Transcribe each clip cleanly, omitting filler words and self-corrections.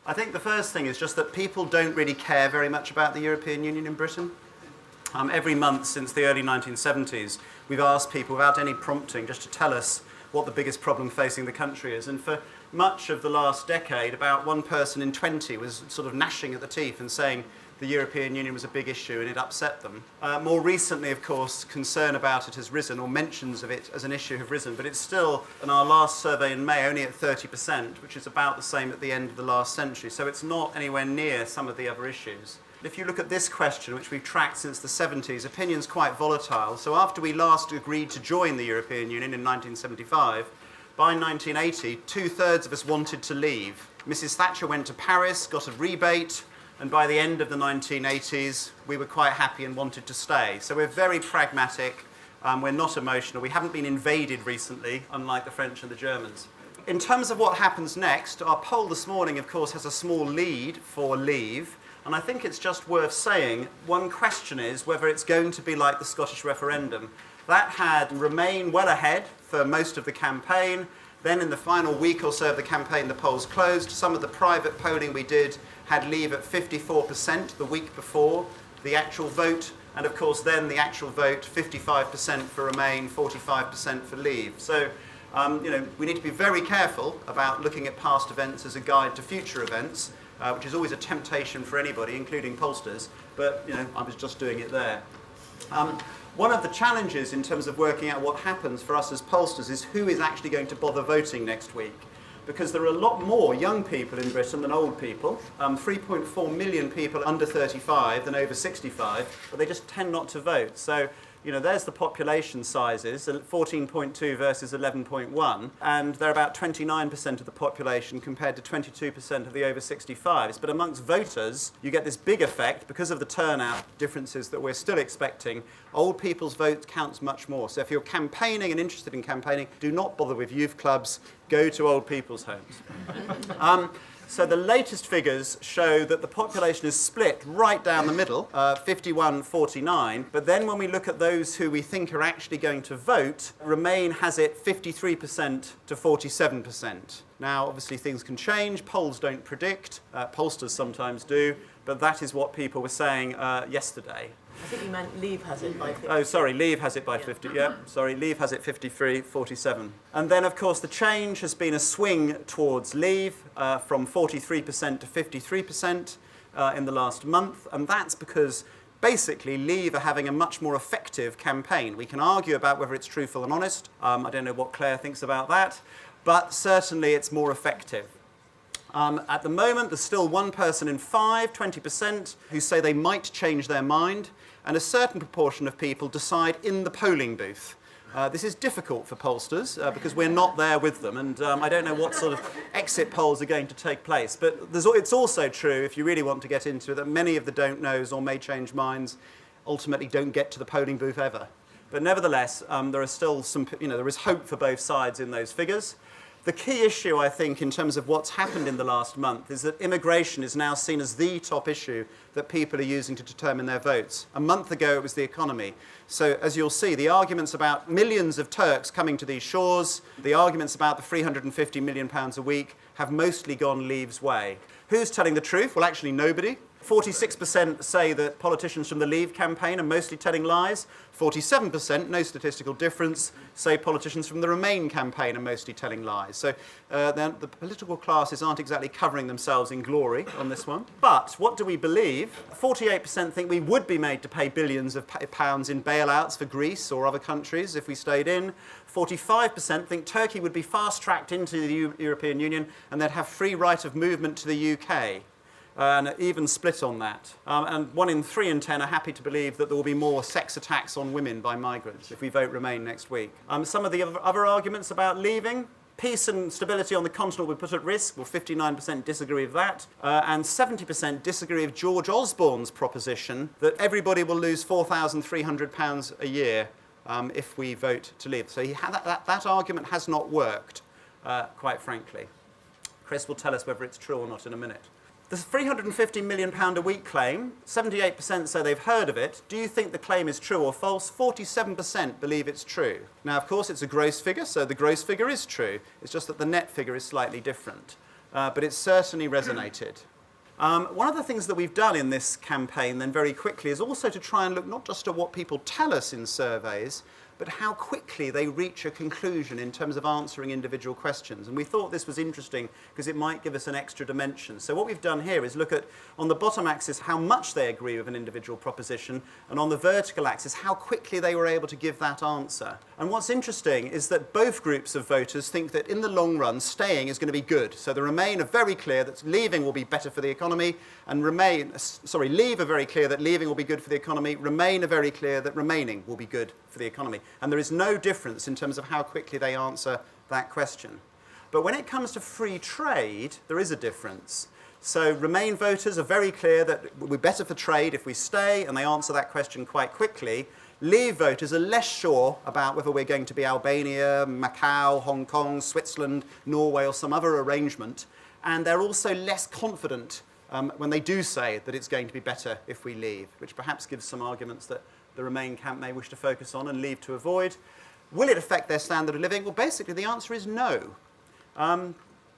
I think the first thing is just that people don't really care very much about the European Union in Britain. Every month since the early 1970s, we've asked people without any prompting just to tell us what the biggest problem facing the country is. And for much of the last decade, about 1 person in 20 was sort of gnashing at the teeth and saying the European Union was a big issue and it upset them. More recently, of course, concern about it has risen, or mentions of it as an issue have risen, but it's still, in our last survey in May, only at 30%, which is about the same at the end of the last century. So it's not anywhere near some of the other issues. If you look at this question, which we've tracked since the 70s, opinion's quite volatile. So after we last agreed to join the European Union in 1975, by 1980, 2/3 of us wanted to leave. Mrs. Thatcher went to Paris, got a rebate, and by the end of the 1980s, we were quite happy and wanted to stay. So we're very pragmatic, we're not emotional. We haven't been invaded recently, unlike the French and the Germans. In terms of what happens next, our poll this morning, of course, has a small lead for leave. And I think it's just worth saying, one question is whether it's going to be like the Scottish referendum. That had Remain well ahead for most of the campaign. Then in the final week or so of the campaign, the polls closed. Some of the private polling we did had Leave at 54% the week before the actual vote. And of course, then the actual vote, 55% for Remain, 45% for Leave. So, we need to be very careful about looking at past events as a guide to future events, which is always a temptation for anybody, including pollsters. But, I was just doing it there. One of the challenges in terms of working out what happens for us as pollsters is who is actually going to bother voting next week. Because there are a lot more young people in Britain than old people, 3.4 million people under 35 than over 65, but they just tend not to vote. So, there's the population sizes, 14.2 versus 11.1, and they're about 29% of the population compared to 22% of the over 65s. But amongst voters, you get this big effect because of the turnout differences that we're still expecting. Old people's vote counts much more. So if you're campaigning and interested in campaigning, do not bother with youth clubs, go to old people's homes. So the latest figures show that the population is split right down the middle, 51-49. But then when we look at those who we think are actually going to vote, Remain has it 53% to 47%. Now, obviously, things can change. Polls don't predict. Pollsters sometimes do. But that is what people were saying yesterday. I think you meant Leave has it by 50. Oh, sorry, Leave has it by 50. Yeah, sorry, Leave has it 53-47. And then, of course, the change has been a swing towards Leave from 43% to 53% in the last month. And that's because basically Leave are having a much more effective campaign. We can argue about whether it's truthful and honest. I don't know what Claire thinks about that. But certainly it's more effective. At the moment, there's still 1 person in 5, 20%, who say they might change their mind, and a certain proportion of people decide in the polling booth. This is difficult for pollsters because we're not there with them, and I don't know what sort of exit polls are going to take place. But it's also true, if you really want to get into it, that many of the don't knows or may change minds ultimately don't get to the polling booth ever. But nevertheless, there are still there is hope for both sides in those figures. The key issue, I think, in terms of what's happened in the last month is that immigration is now seen as the top issue that people are using to determine their votes. A month ago, it was the economy. So, as you'll see, the arguments about millions of Turks coming to these shores, the arguments about the £350 million a week have mostly gone Leave's way. Who's telling the truth? Well, actually, nobody. 46% say that politicians from the Leave campaign are mostly telling lies. 47%, no statistical difference, say politicians from the Remain campaign are mostly telling lies. So the political classes aren't exactly covering themselves in glory on this one. But what do we believe? 48% think we would be made to pay billions of pounds in bailouts for Greece or other countries if we stayed in. 45% think Turkey would be fast-tracked into the European Union and they'd have free right of movement to the UK. And even split on that. And 1 in 3 in 10 are happy to believe that there will be more sex attacks on women by migrants if we vote Remain next week. Some of the other arguments about leaving: peace and stability on the continent would put at risk. Well, 59% disagree with that. And 70% disagree with George Osborne's proposition that everybody will lose £4,300 a year if we vote to leave. So that argument has not worked, quite frankly. Chris will tell us whether it's true or not in a minute. The £350 million a week claim, 78% say they've heard of it. Do you think the claim is true or false? 47% believe it's true. Now, of course, it's a gross figure, so the gross figure is true. It's just that the net figure is slightly different. but it's certainly resonated. One of the things that we've done in this campaign then very quickly is also to try and look not just at what people tell us in surveys, but how quickly they reach a conclusion in terms of answering individual questions. And we thought this was interesting because it might give us an extra dimension. So what we've done here is look at, on the bottom axis, how much they agree with an individual proposition, and on the vertical axis, how quickly they were able to give that answer. And what's interesting is that both groups of voters think that in the long run, staying is going to be good. So the Remain are very clear that leaving will be better for the economy, and Leave are very clear that leaving will be good for the economy, Remain are very clear that remaining will be good for the economy. And there is no difference in terms of how quickly they answer that question. But when it comes to free trade, there is a difference. So Remain voters are very clear that we're better for trade if we stay, and they answer that question quite quickly. Leave voters are less sure about whether we're going to be Albania, Macau, Hong Kong, Switzerland, Norway, or some other arrangement. And they're also less confident when they do say that it's going to be better if we leave, which perhaps gives some arguments that the Remain camp may wish to focus on and Leave to avoid. Will it affect their standard of living? Well, basically, the answer is no.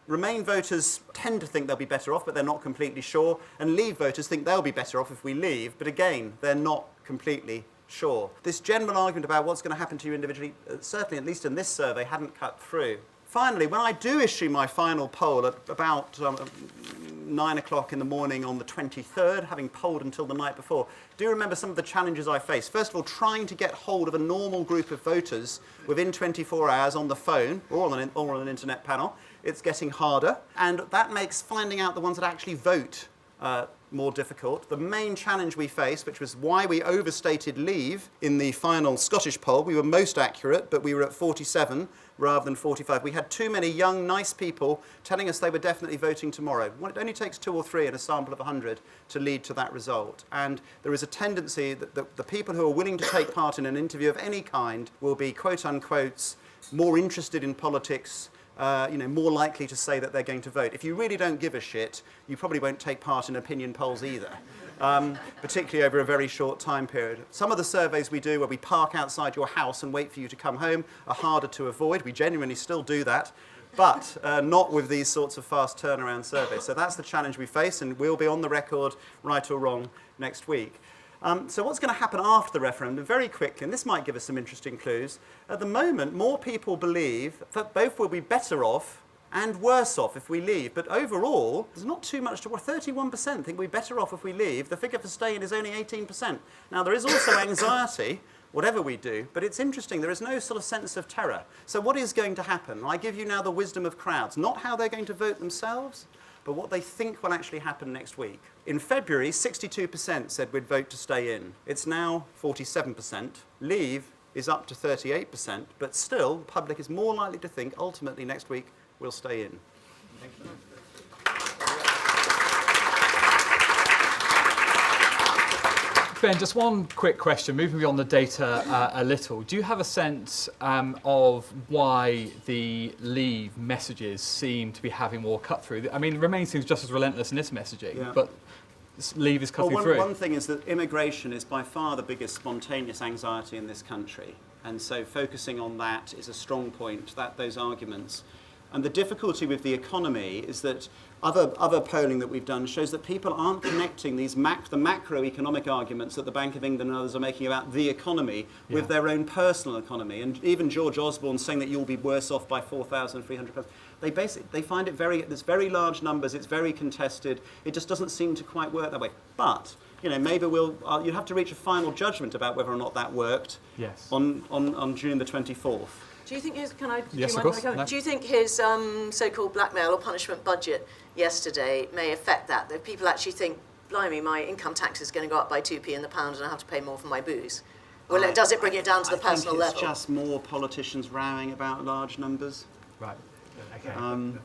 Remain voters tend to think they'll be better off, but they're not completely sure. And Leave voters think they'll be better off if we leave, but again, they're not completely sure. This general argument about what's going to happen to you individually, certainly, at least in this survey, hadn't cut through. Finally, when I do issue my final poll at about 9 o'clock in the morning on the 23rd, having polled until the night before, do remember some of the challenges I face. First of all, trying to get hold of a normal group of voters within 24 hours on the phone or on an internet panel. It's getting harder, and that makes finding out the ones that actually vote more difficult. The main challenge we face, which was why we overstated Leave in the final Scottish poll, we were most accurate, but we were at 47 rather than 45. We had too many young, nice people telling us they were definitely voting tomorrow. It only takes 2 or 3 in a sample of 100 to lead to that result. And there is a tendency that the people who are willing to take part in an interview of any kind will be, quote unquote, more interested in politics, more likely to say that they're going to vote. If you really don't give a shit, you probably won't take part in opinion polls either, particularly over a very short time period. Some of the surveys we do where we park outside your house and wait for you to come home are harder to avoid. We genuinely still do that, but not with these sorts of fast turnaround surveys. So that's the challenge we face, and we'll be on the record, right or wrong, next week. So what's going to happen after the referendum? Very quickly, and this might give us some interesting clues. At the moment, more people believe that both will be better off and worse off if we leave. But overall, there's not too much to worry. 31% think we're better off if we leave. The figure for staying is only 18%. Now, there is also anxiety, whatever we do, but it's interesting. There is no sort of sense of terror. So what is going to happen? I give you now the wisdom of crowds, not how they're going to vote themselves, but what they think will actually happen next week. In February, 62% said we'd vote to stay in. It's now 47%. Leave is up to 38%, but still, the public is more likely to think ultimately next week we'll stay in. Thank you. Ben, just one quick question, moving beyond the data a little. Do you have a sense of why the Leave messages seem to be having more cut through? I mean, Remain seems just as relentless in its messaging, but Leave is cutting through. One thing is that immigration is by far the biggest spontaneous anxiety in this country. And so focusing on that is a strong point, those arguments. And the difficulty with the economy is that other polling that we've done shows that people aren't connecting the macroeconomic arguments that the Bank of England and others are making about the economy with their own personal economy. And even George Osborne saying that you'll be worse off by £4,300. They find it there's very large numbers, it's very contested, it just doesn't seem to quite work that way. But, maybe you have to reach a final judgment about whether or not that worked on June the 24th. Do you think his, can I, yes, of course. No. Do you think his so-called blackmail or punishment budget yesterday may affect that? That people actually think, blimey, my income tax is going to go up by 2p in the pound and I have to pay more for my booze? Well, does it bring it down to the personal level? I think it's just more politicians rowing about large numbers. Right. Okay.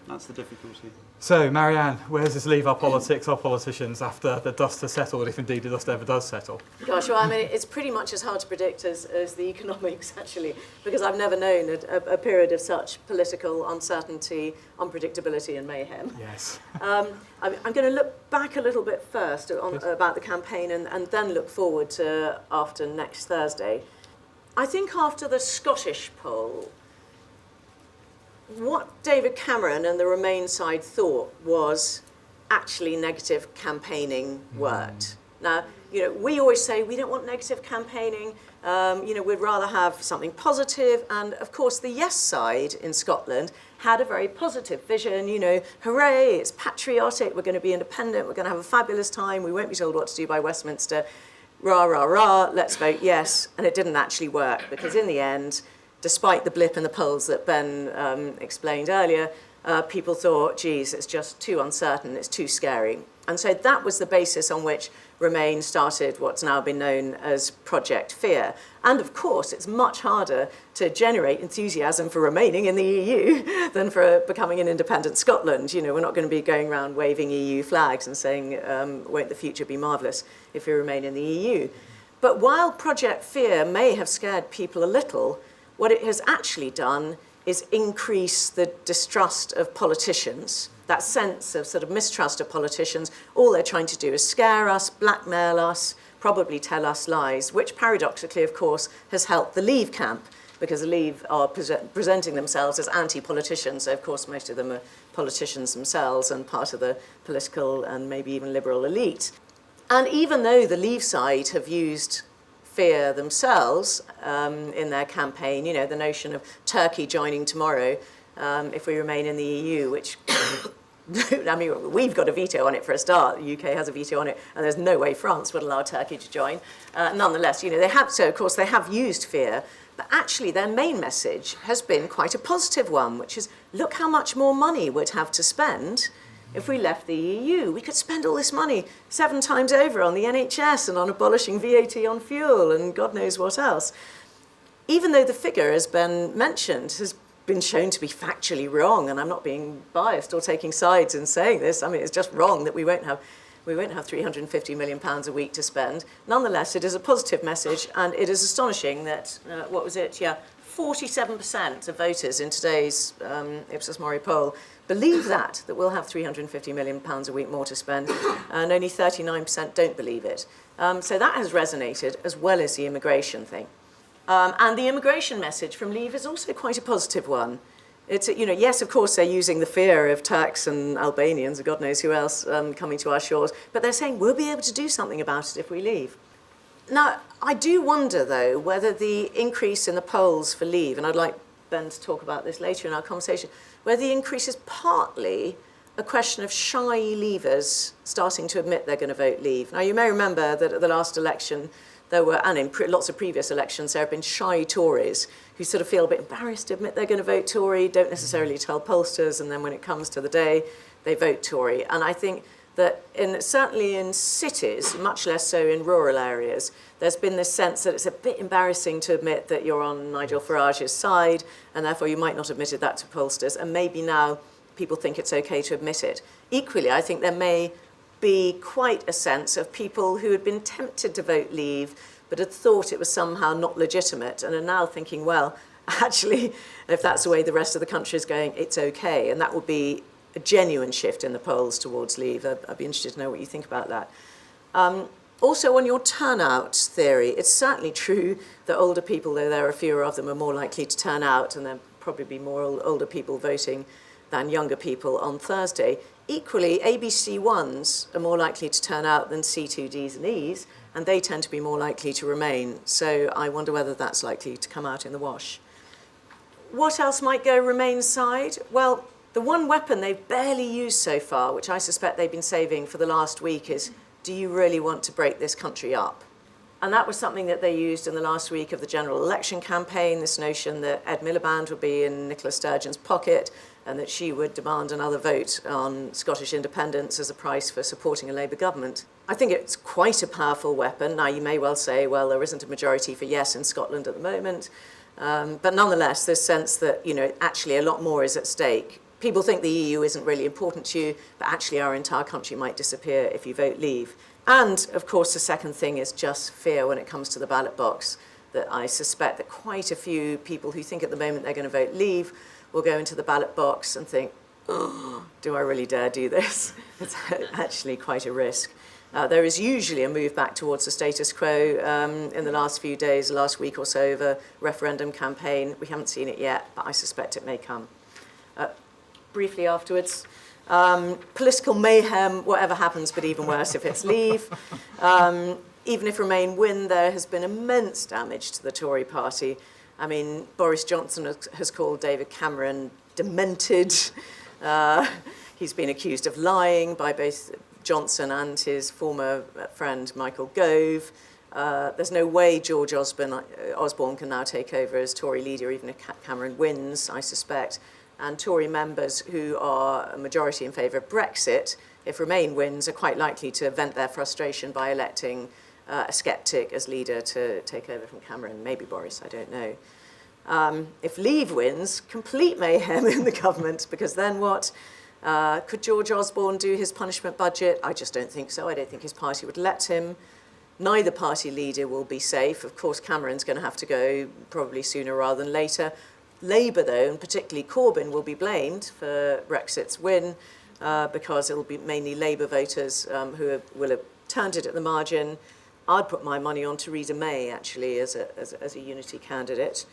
That's the difficulty. So, Mary Ann, where does this leave our politics, our politicians, after the dust has settled, if indeed the dust ever does settle? Gosh, well, I mean, it's pretty much as hard to predict as the economics, actually, because I've never known a period of such political uncertainty, unpredictability and mayhem. Yes. I'm going to look back a little bit first about the campaign and then look forward to after next Thursday. I think after the Scottish poll, what David Cameron and the Remain side thought was actually negative campaigning worked. Now, we always say we don't want negative campaigning. We'd rather have something positive. And of course, the Yes side in Scotland had a very positive vision. Hooray, it's patriotic. We're going to be independent. We're going to have a fabulous time. We won't be told what to do by Westminster. Rah, rah, rah, let's vote yes. And it didn't actually work because in the end, despite the blip in the polls that Ben explained earlier, people thought, geez, it's just too uncertain, it's too scary. And so that was the basis on which Remain started what's now been known as Project Fear. And of course, it's much harder to generate enthusiasm for remaining in the EU than for becoming an independent Scotland. We're not going to be going around waving EU flags and saying, won't the future be marvellous if we remain in the EU? But while Project Fear may have scared people a little, what it has actually done is increase the distrust of politicians, that sense of sort of mistrust of politicians. All they're trying to do is scare us, blackmail us, probably tell us lies, which paradoxically, of course, has helped the Leave camp, because the Leave are presenting themselves as anti-politicians. So, of course, most of them are politicians themselves and part of the political and maybe even liberal elite. And even though the Leave side have used fear themselves in their campaign, the notion of Turkey joining tomorrow if we remain in the EU, which, we've got a veto on it for a start. The UK has a veto on it, and there's no way France would allow Turkey to join. Nonetheless, of course, they have used fear, but actually their main message has been quite a positive one, which is, look how much more money we'd have to spend if we left the EU. We could spend all this money 7 times over on the NHS and on abolishing VAT on fuel and God knows what else. Even though the figure, as Ben mentioned, has been shown to be factually wrong, and I'm not being biased or taking sides in saying this, it's just wrong that we won't have £350 million a week to spend. Nonetheless, it is a positive message, and it is astonishing that, 47% of voters in today's Ipsos Mori poll believe that we'll have £350 million a week more to spend, and only 39% don't believe it. So that has resonated, as well as the immigration thing. And the immigration message from Leave is also quite a positive one. It's, yes, of course, they're using the fear of Turks and Albanians, and God knows who else, coming to our shores, but they're saying we'll be able to do something about it if we leave. Now, I do wonder, though, whether the increase in the polls for Leave, and I'd like Ben to talk about this later in our conversation, whether the increase is partly a question of shy Leavers starting to admit they're going to vote Leave. Now, you may remember that at the last election, there were, and in lots of previous elections, there have been shy Tories who sort of feel a bit embarrassed to admit they're going to vote Tory, don't necessarily tell pollsters, and then when it comes to the day, they vote Tory. And I think that certainly in cities, much less so in rural areas, there's been this sense that it's a bit embarrassing to admit that you're on Nigel Farage's side, and therefore you might not have admitted that to pollsters, and maybe now people think it's okay to admit it. Equally, I think there may be quite a sense of people who had been tempted to vote Leave, but had thought it was somehow not legitimate, and are now thinking, well, actually, if that's the way the rest of the country is going, it's okay, and that would be a genuine shift in the polls towards Leave. I'd be interested to know what you think about that. Also, on your turnout theory, it's certainly true that older people, though there are fewer of them, are more likely to turn out, and there'll probably be more older people voting than younger people on Thursday. Equally, ABC1s are more likely to turn out than C2Ds and Es, and they tend to be more likely to remain. So I wonder whether that's likely to come out in the wash. What else might go Remain's side? Well, the one weapon they've barely used so far, which I suspect they've been saving for the last week, is, do you really want to break this country up? And that was something that they used in the last week of the general election campaign, this notion that Ed Miliband would be in Nicola Sturgeon's pocket and that she would demand another vote on Scottish independence as a price for supporting a Labour government. I think it's quite a powerful weapon. Now, you may well say, well, there isn't a majority for yes in Scotland at the moment. But nonetheless, there's sense that, actually a lot more is at stake. People think the EU isn't really important to you, but actually our entire country might disappear if you vote Leave. And, of course, the second thing is just fear when it comes to the ballot box, that I suspect that quite a few people who think at the moment they're going to vote Leave will go into the ballot box and think, oh, do I really dare do this? It's actually quite a risk. There is usually a move back towards the status quo in the last few days, the last week or so, of a referendum campaign. We haven't seen it yet, but I suspect it may come. briefly afterwards. Political mayhem, whatever happens, but even worse if it's Leave. Even if Remain win, there has been immense damage to the Tory party. I mean, Boris Johnson has called David Cameron demented. He's been accused of lying by both Johnson and his former friend Michael Gove. There's no way George Osborne can now take over as Tory leader, even if Cameron wins, I suspect. And Tory members who are a majority in favour of Brexit, if Remain wins, are quite likely to vent their frustration by electing a sceptic as leader to take over from Cameron, maybe Boris, I don't know. If Leave wins, complete mayhem in the government, because then what? Could George Osborne do his punishment budget? I just don't think so. I don't think his party would let him. Neither party leader will be safe. Of course, Cameron's going to have to go probably sooner rather than later. Labour, though, and particularly Corbyn, will be blamed for Brexit's win because it will be mainly Labour voters will have turned it at the margin. I'd put my money on Theresa May, actually, as a unity candidate.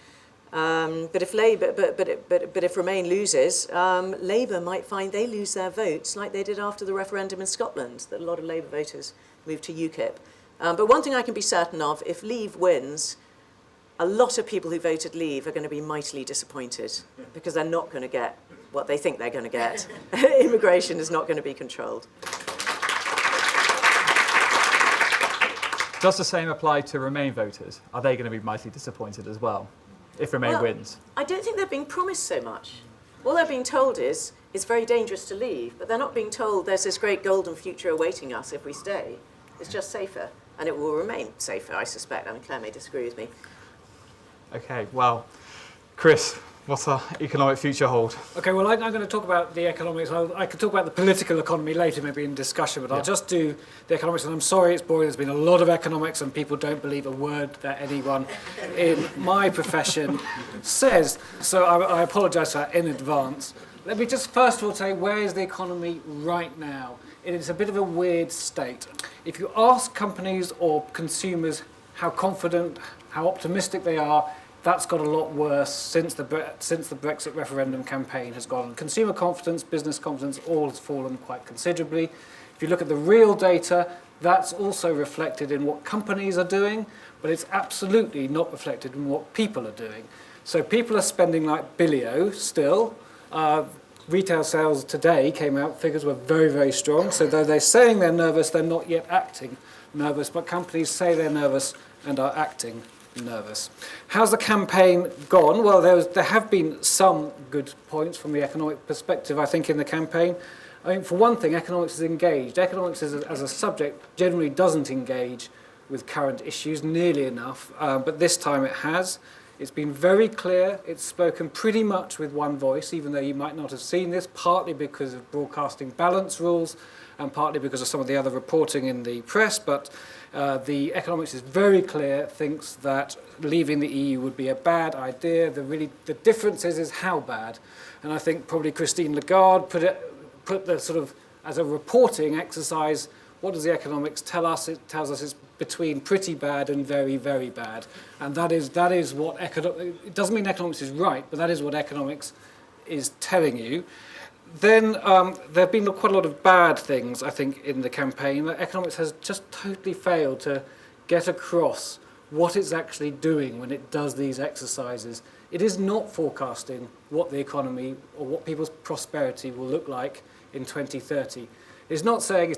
But if Remain loses, Labour might find they lose their votes like they did after the referendum in Scotland, that a lot of Labour voters moved to UKIP. But one thing I can be certain of, if Leave wins, a lot of people who voted Leave are going to be mightily disappointed because they're not going to get what they think they're going to get. Immigration is not going to be controlled. Does the same apply to Remain voters? Are they going to be mightily disappointed as well if Remain wins? I don't think they're being promised so much. All they're being told is it's very dangerous to leave, but they're not being told there's this great golden future awaiting us if we stay. It's just safer, and it will remain safer, I suspect. I mean, Claire may disagree with me. Okay, well, Chris, what's our economic future hold? Okay, well, I'm going to talk about the economics. I could talk about the political economy later, maybe in discussion, but I'll just do the economics. And I'm sorry it's boring. There's been a lot of economics, and people don't believe a word that anyone in my profession says. So I apologise for that in advance. Let me just first of all say, where is the economy right now? It's a bit of a weird state. If you ask companies or consumers how confident, how optimistic they are, that's got a lot worse since the Brexit referendum campaign has gone. Consumer confidence, business confidence, all has fallen quite considerably. If you look at the real data, that's also reflected in what companies are doing, but it's absolutely not reflected in what people are doing. So people are spending like billio still. Retail sales today came out, figures were very, very strong. So though they're saying they're nervous, they're not yet acting nervous, but companies say they're nervous and are acting nervous. How's the campaign gone? Well, there have been some good points from the economic perspective, I think, in the campaign. I mean, for one thing, economics is engaged. Economics as a subject generally doesn't engage with current issues nearly enough, but this time it has. It's been very clear. It's spoken pretty much with one voice, even though you might not have seen this, partly because of broadcasting balance rules and partly because of some of the other reporting in the press, but the economics is very clear, thinks that leaving the EU would be a bad idea. The difference is how bad. And I think probably Christine Lagarde put the sort of, as a reporting exercise, what does the economics tell us? It tells us it's between pretty bad and very, very bad. And that is what it doesn't mean economics is right, but that is what economics is telling you. Then there have been quite a lot of bad things, I think, in the campaign. Economics has just totally failed to get across what it's actually doing when it does these exercises. It is not forecasting what the economy or what people's prosperity will look like in 2030. It's not saying,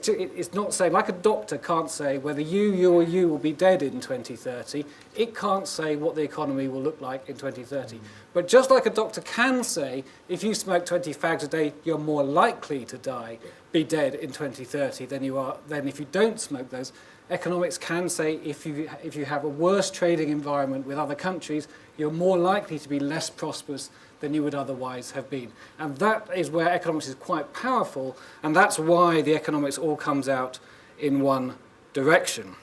like a doctor can't say whether you or you will be dead in 2030, it can't say what the economy will look like in 2030. But just like a doctor can say, if you smoke 20 fags a day, you're more likely to be dead in 2030 than if you don't smoke those. Economics can say if you have a worse trading environment with other countries, you're more likely to be less prosperous than you would otherwise have been. And that is where economics is quite powerful, and that's why the economics all comes out in one direction.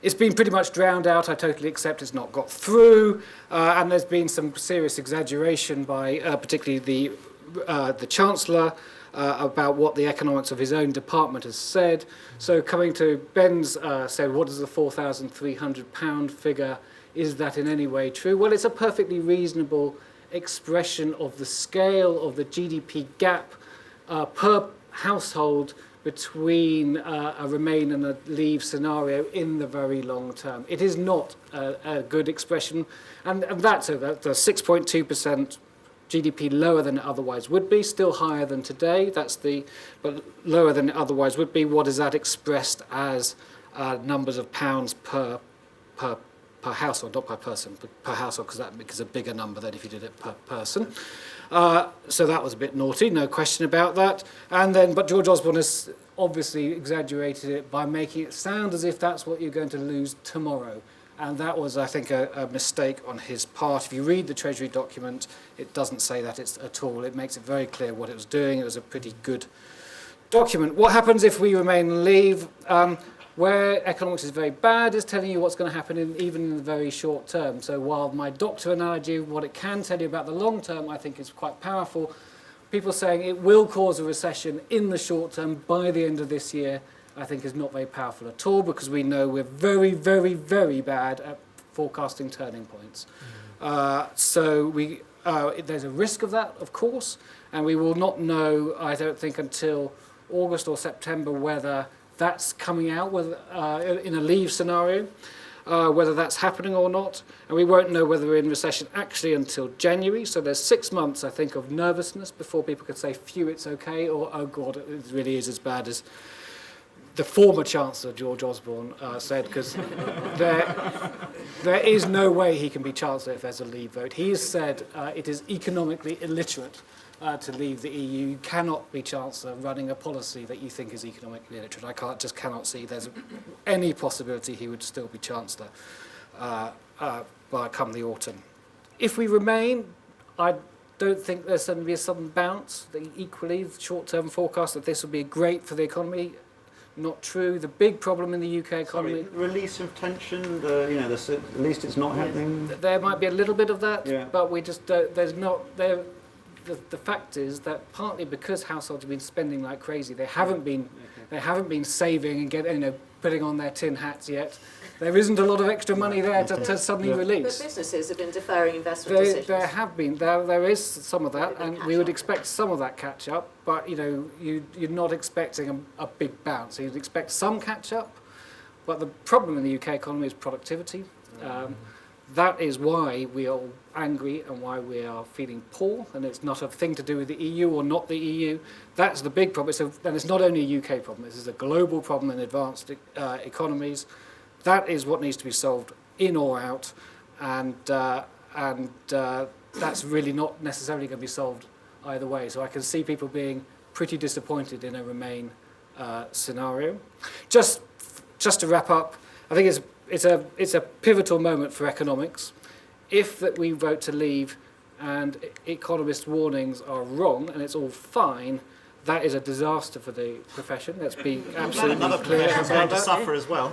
It's been pretty much drowned out. I totally accept it's not got through, and there's been some serious exaggeration by particularly the Chancellor about what the economics of his own department has said. So coming to Ben's said, what is the £4,300 figure? Is that in any way true? Well, it's a perfectly reasonable expression of the scale of the GDP gap per household between a Remain and a Leave scenario in the very long term. It is not a good expression, and that's the 6.2% GDP lower than it otherwise would be, still higher than today. But lower than it otherwise would be. What is that expressed as numbers of pounds per household, not per person, but per household, because that makes a bigger number than if you did it per person. So that was a bit naughty, no question about that. But George Osborne has obviously exaggerated it by making it sound as if that's what you're going to lose tomorrow. And that was, I think, a mistake on his part. If you read the Treasury document, it doesn't say that at all. It makes it very clear what it was doing. It was a pretty good document. What happens if we Remain and Leave? Where economics is very bad is telling you what's going to happen even in the very short term. So while my doctor analogy, what it can tell you about the long term, I think is quite powerful, people saying it will cause a recession in the short term by the end of this year, I think is not very powerful at all, because we know we're very, very, very bad at forecasting turning points. There's a risk of that, of course, and we will not know, I don't think, until August or September whether that's coming out in a Leave scenario, whether that's happening or not. And we won't know whether we're in recession actually until January. So there's 6 months, I think, of nervousness before people can say, phew, it's okay, or, oh, God, it really is as bad as the former Chancellor, George Osborne, said, because there is no way he can be Chancellor if there's a Leave vote. He has said it is economically illiterate to leave the EU. You cannot be Chancellor running a policy that you think is economically illiterate. I just cannot see there's any possibility he would still be Chancellor by come the autumn. If we Remain, I don't think there's going to be a sudden bounce. Equally, the short-term forecast that this will be great for the economy, not true. The big problem in the UK economy... Release of tension, at least it's not happening. There might be a little bit of that, yeah. But we just don't, there's not... The fact is that partly because households have been spending like crazy, they haven't been saving and putting on their tin hats yet. There isn't a lot of extra money there to suddenly release. But businesses have been deferring investment decisions. There is some of that, and we would expect some of that catch up. But you're not expecting a big bounce. So you'd expect some catch up, but the problem in the UK economy is productivity. That is why we are angry and why we are feeling poor, and it's not a thing to do with the EU or not the EU. That's the big problem. And it's not only a UK problem. This is a global problem in advanced economies. That is what needs to be solved in or out, and that's really not necessarily going to be solved either way. So I can see people being pretty disappointed in a Remain scenario. Just to wrap up, I think it's a pivotal moment for economics. If that we vote to leave and economists' warnings are wrong and it's all fine, that is a disaster for the profession. Let's be absolutely clear about that. To suffer as well.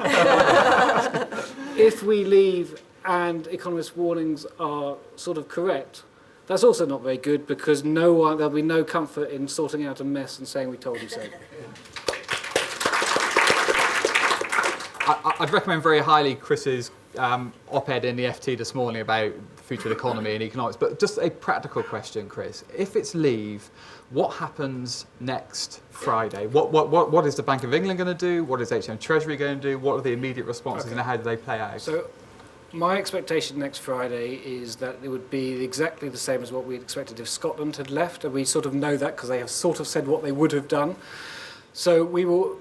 If we leave and economists' warnings are sort of correct, that's also not very good, because there'll be no comfort in sorting out a mess and saying we told you so. I'd recommend very highly Chris's op-ed in the FT this morning about the future of the economy and economics. But just a practical question, Chris. If it's leave, what happens next Friday? What is the Bank of England going to do? What is HM Treasury going to do? What are the immediate responses, and how do they play out? So my expectation next Friday is that it would be exactly the same as what we'd expected if Scotland had left. And we sort of know that because they have sort of said what they would have done. So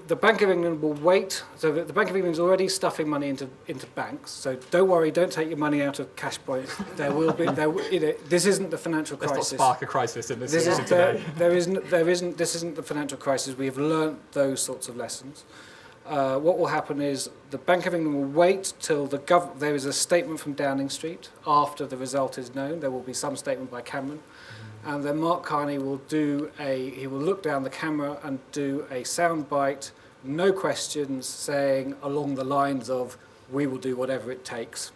the Bank of England will wait. So the Bank of England is already stuffing money into banks. So don't worry, don't take your money out of cash points. There will be. This isn't the financial crisis. Let's not spark a crisis in this This today. This isn't the financial crisis. We have learnt those sorts of lessons. What will happen is the Bank of England will wait till there is a statement from Downing Street after the result is known. There will be some statement by Cameron. And then Mark Carney will he will look down the camera and do a soundbite, no questions, saying along the lines of, we will do whatever it takes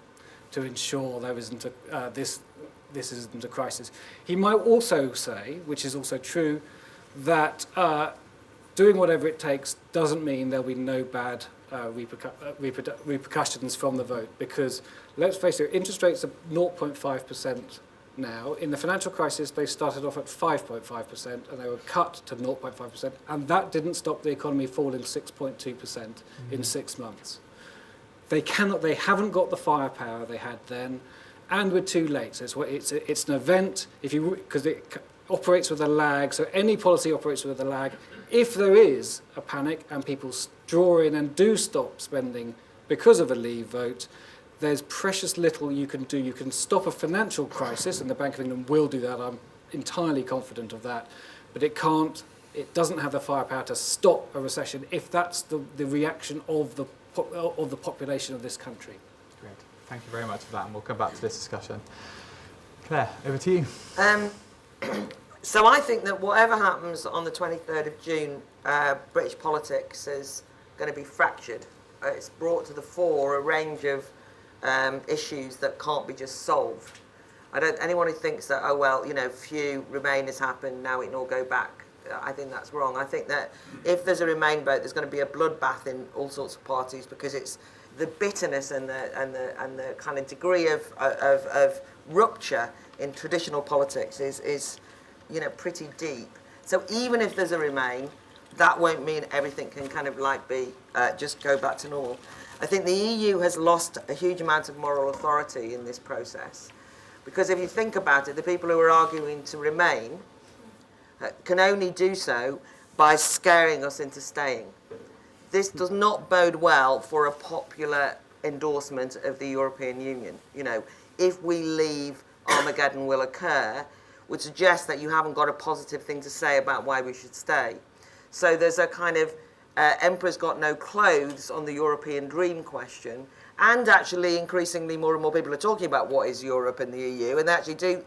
to ensure there isn't this isn't a crisis. He might also say, which is also true, that doing whatever it takes doesn't mean there'll be no bad repercussions from the vote, because let's face it, interest rates are 0.5% now. In the financial crisis, they started off at 5.5% and they were cut to 0.5%, and that didn't stop the economy falling 6.2% in 6 months. They haven't got the firepower they had then, and we're too late. So it's an event, because it operates with a lag, so any policy operates with a lag. If there is a panic and people draw in and do stop spending because of a leave vote, there's precious little you can do. You can stop a financial crisis, and the Bank of England will do that. I'm entirely confident of that. But it doesn't have the firepower to stop a recession if that's the reaction of the population of this country. Great. Thank you very much for that, and we'll come back to this discussion. Claire, over to you. So I think that whatever happens on the 23rd of June, British politics is going to be fractured. It's brought to the fore a range of issues that can't be just solved. Anyone who thinks that, oh well, few Remain has happened, now it can all go back, I think that's wrong. I think that if there's a Remain vote, there's going to be a bloodbath in all sorts of parties, because it's the bitterness and the kind of degree of rupture in traditional politics is pretty deep. So even if there's a Remain, that won't mean everything can kind of just go back to normal. I think the EU has lost a huge amount of moral authority in this process, because if you think about it, the people who are arguing to remain can only do so by scaring us into staying. This does not bode well for a popular endorsement of the European Union. If we leave, Armageddon will occur, would suggest that you haven't got a positive thing to say about why we should stay. So there's a kind of emperor's got no clothes on the European dream question, and actually increasingly more and more people are talking about what is Europe and the EU, and they actually do,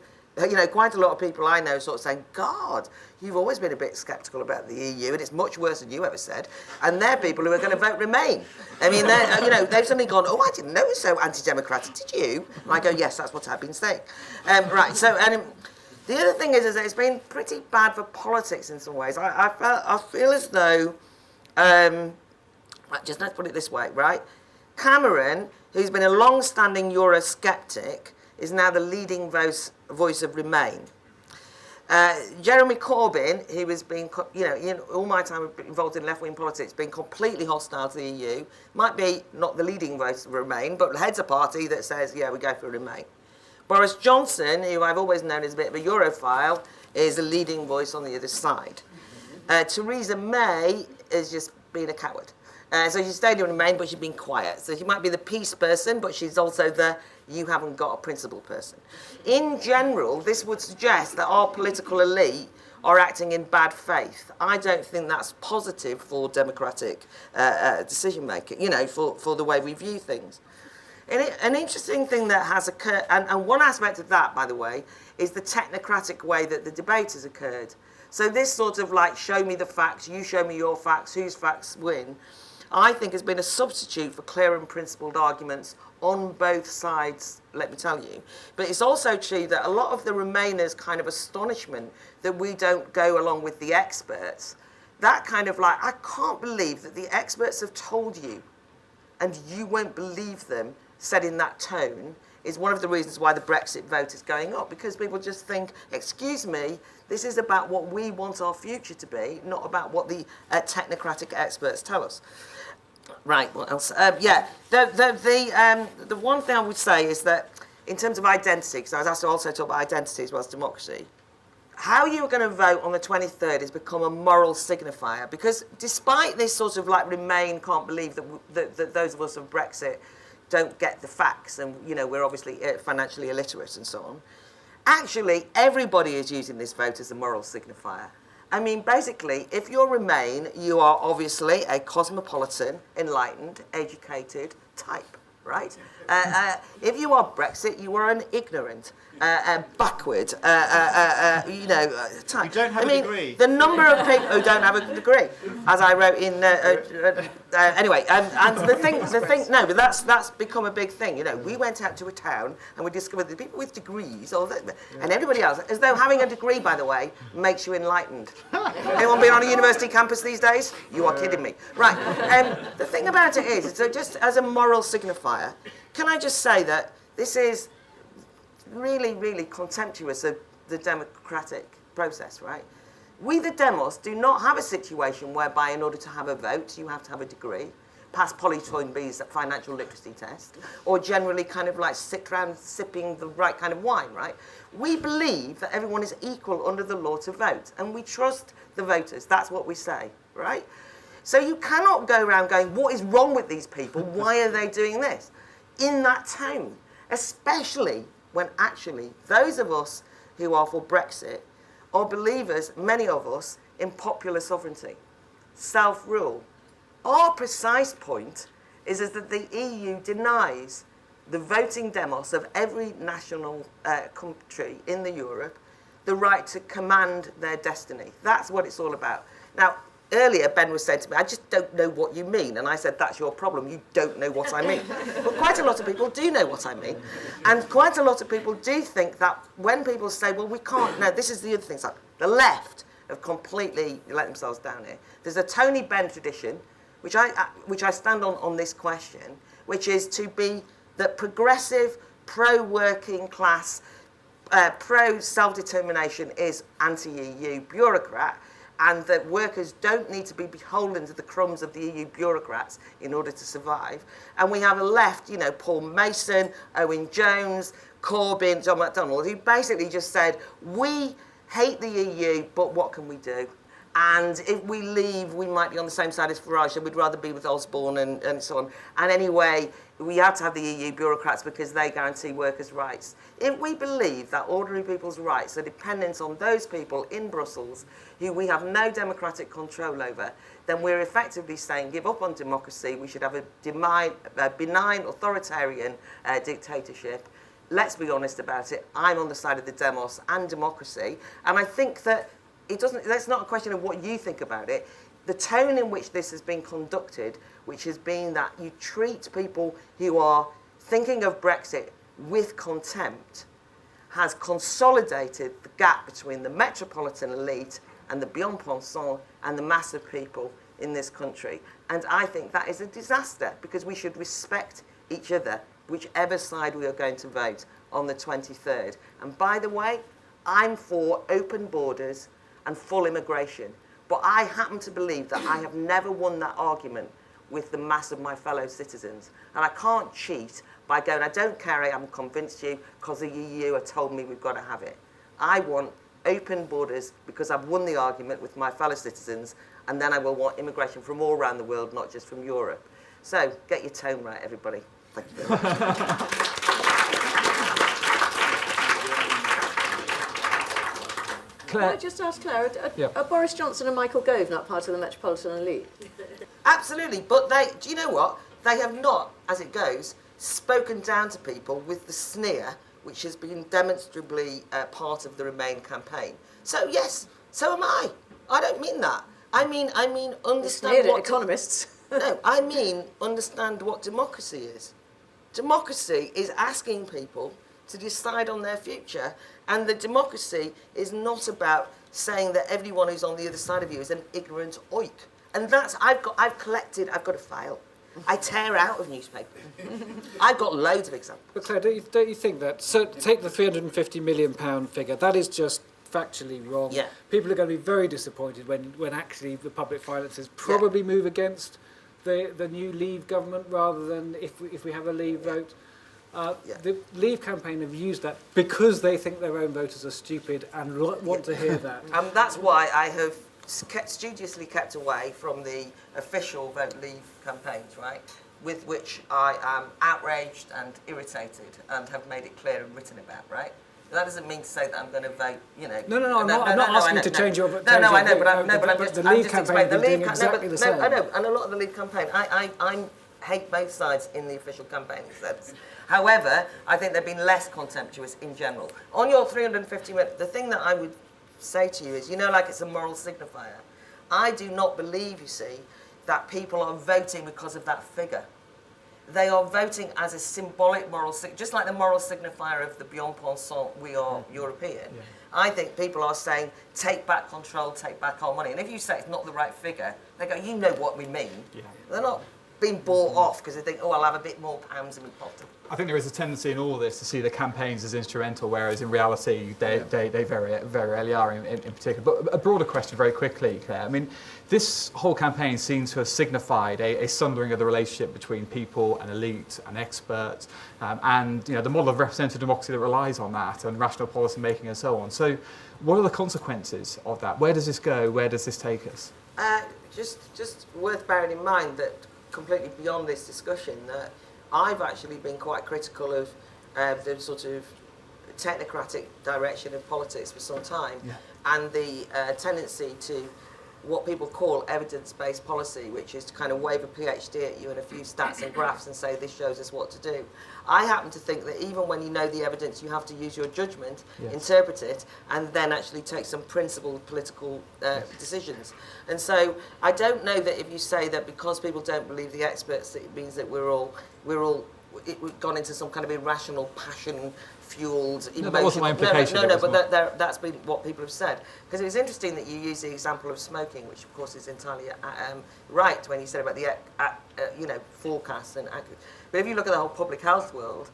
quite a lot of people I know sort of saying, God, you've always been a bit sceptical about the EU, and it's much worse than you ever said, and they're people who are going to vote Remain. I mean, they've suddenly gone, oh, I didn't know it was so anti-democratic, did you? And I go, yes, that's what I've been saying. Right, so, the other thing is that it's been pretty bad for politics in some ways. I feel as though, just let's put it this way, right? Cameron, who's been a long-standing Eurosceptic, is now the leading voice of Remain. Jeremy Corbyn, who has been, all my time involved in left-wing politics, been completely hostile to the EU, might be not the leading voice of Remain, but heads a party that says, yeah, we go for Remain. Boris Johnson, who I've always known as a bit of a Europhile, is the leading voice on the other side. Theresa May has just been a coward. So she's stayed in Remain, but she's been quiet. So she might be the peace person, but she's also the you haven't got a principle person. In general, this would suggest that our political elite are acting in bad faith. I don't think that's positive for democratic decision making, for the way we view things. An interesting thing that has occurred, and one aspect of that, by the way, is the technocratic way that the debate has occurred. So this sort of show me the facts, you show me your facts, whose facts win, I think has been a substitute for clear and principled arguments on both sides, let me tell you. But it's also true that a lot of the Remainers' kind of astonishment that we don't go along with the experts, that kind of I can't believe that the experts have told you and you won't believe them, said in that tone, is one of the reasons why the Brexit vote is going up, because people just think, excuse me, this is about what we want our future to be, not about what the technocratic experts tell us. Right, what else? The one thing I would say is that in terms of identity, because I was asked to also talk about identity as well as democracy, how you're going to vote on the 23rd has become a moral signifier, because despite this sort of Remain can't believe that those of us of Brexit don't get the facts, and we're obviously financially illiterate and so on. Actually, everybody is using this vote as a moral signifier. I mean, basically, if you're Remain, you are obviously a cosmopolitan, enlightened, educated type, right? If you are Brexit, you are an ignorant, backward, type. You don't have a degree. The number of people who don't have a degree, as I wrote in. Anyway, and the thing. No, but that's become a big thing. We went out to a town and we discovered that people with degrees, and everybody else, as though having a degree, by the way, makes you enlightened. Anyone been on a university campus these days? You are kidding me, right? The thing about it is, so just as a moral signifier, can I just say that this is really, really contemptuous of the democratic process, right? We, the demos, do not have a situation whereby in order to have a vote, you have to have a degree, pass Polly Toynbee's financial literacy test, or generally kind of like sit around sipping the right kind of wine, right? We believe that everyone is equal under the law to vote, and we trust the voters. That's what we say, right? So you cannot go around going, what is wrong with these people? Why are they doing this? In that tone, especially when actually those of us who are for Brexit are believers, many of us, in popular sovereignty, self-rule. Our precise point is that the EU denies the voting demos of every national country in the Europe the right to command their destiny. That's what it's all about. Now, earlier Ben was saying to me, I just don't know what you mean. And I said, that's your problem, you don't know what I mean. But quite a lot of people do know what I mean. And quite a lot of people do think that when people say, well, we can't, no, this is the other thing. So the left have completely let themselves down here. There's a Tony Benn tradition, which I stand on this question, which is to be the progressive, pro-working class, pro-self-determination is anti-EU bureaucrat, and that workers don't need to be beholden to the crumbs of the EU bureaucrats in order to survive. And we have a left, you know, Paul Mason, Owen Jones, Corbyn, John McDonnell, who basically just said, we hate the EU, but what can we do? And if we leave, we might be on the same side as Farage, so we'd rather be with Osborne and so on. And anyway, we have to have the EU bureaucrats because they guarantee workers' rights. If we believe that ordinary people's rights are dependent on those people in Brussels who we have no democratic control over, then we're effectively saying give up on democracy, we should have a benign authoritarian dictatorship. Let's be honest about it. I'm on the side of the demos and democracy. And I think that that's not a question of what you think about it. The tone in which this has been conducted, which has been that you treat people who are thinking of Brexit with contempt, has consolidated the gap between the metropolitan elite and the bien-pensant and the mass of people in this country. And I think that is a disaster, because we should respect each other, whichever side we are going to vote on the 23rd. And by the way, I'm for open borders and full immigration. But I happen to believe that I have never won that argument with the mass of my fellow citizens. And I can't cheat by going, I don't care, I haven't convinced you, because the EU have told me we've got to have it. I want open borders because I've won the argument with my fellow citizens, and then I will want immigration from all around the world, not just from Europe. So get your tone right, everybody. Thank you very much. Can I just ask Claire, are Boris Johnson and Michael Gove not part of the Metropolitan Elite? Absolutely, but do you know what? They have not, as it goes, spoken down to people with the sneer which has been demonstrably part of the Remain campaign. So yes, so am I. I don't mean that. I mean understand what economists. No, I mean understand what democracy is. Democracy is asking people to decide on their future, and the democracy is not about saying that everyone who's on the other side of you is an ignorant oik. And that's, I've got a file. I tear out of newspapers. I've got loads of examples. But Claire, don't you think that, so take the £350 million figure, that is just factually wrong. Yeah. People are going to be very disappointed when actually the public finances probably move against the new Leave government rather than if we have a Leave vote. The Leave campaign have used that because they think their own voters are stupid and want to hear that. And that's why I have studiously kept away from the official Vote Leave campaigns, right? With which I am outraged and irritated and have made it clear and written about, right? That doesn't mean to say that I'm going to vote, you know. No, I'm not asking you to change your vote. I know, but I'm just the Leave campaign is doing exactly the same. I know, and a lot of the Leave campaign, I hate both sides in the official campaign sense. However, I think they've been less contemptuous in general. On your 350 minutes, the thing that I would say to you is, you know, like it's a moral signifier. I do not believe, you see, that people are voting because of that figure. They are voting as a symbolic moral, just like the moral signifier of the bien-pensant, we are European. Yeah. I think people are saying, take back control, take back our money. And if you say it's not the right figure, they go, you know what we mean. Yeah. been bought off because they think, oh, I'll have a bit more pounds in my pocket. I think there is a tendency in all of this to see the campaigns as instrumental, whereas in reality they very rarely are in particular. But a broader question very quickly, Claire. I mean, this whole campaign seems to have signified a sundering of the relationship between people and elite and experts, and the model of representative democracy that relies on that, and rational policy making and so on. So what are the consequences of that? Where does this go? Where does this take us? Just worth bearing in mind that completely beyond this discussion, that I've actually been quite critical of the sort of technocratic direction of politics for some time, and the tendency to what people call evidence-based policy, which is to kind of wave a PhD at you and a few stats and graphs and say this shows us what to do. I happen to think that even when you know the evidence, you have to use your judgment, interpret it, and then actually take some principled political decisions. And so I don't know that if you say that because people don't believe the experts, that it means that we've gone into some kind of irrational passion-fueled emotion. No, that wasn't my implication. But that's been what people have said. Because it was interesting that you used the example of smoking, which of course is entirely right when you said about the forecasts and accurate. But if you look at the whole public health world,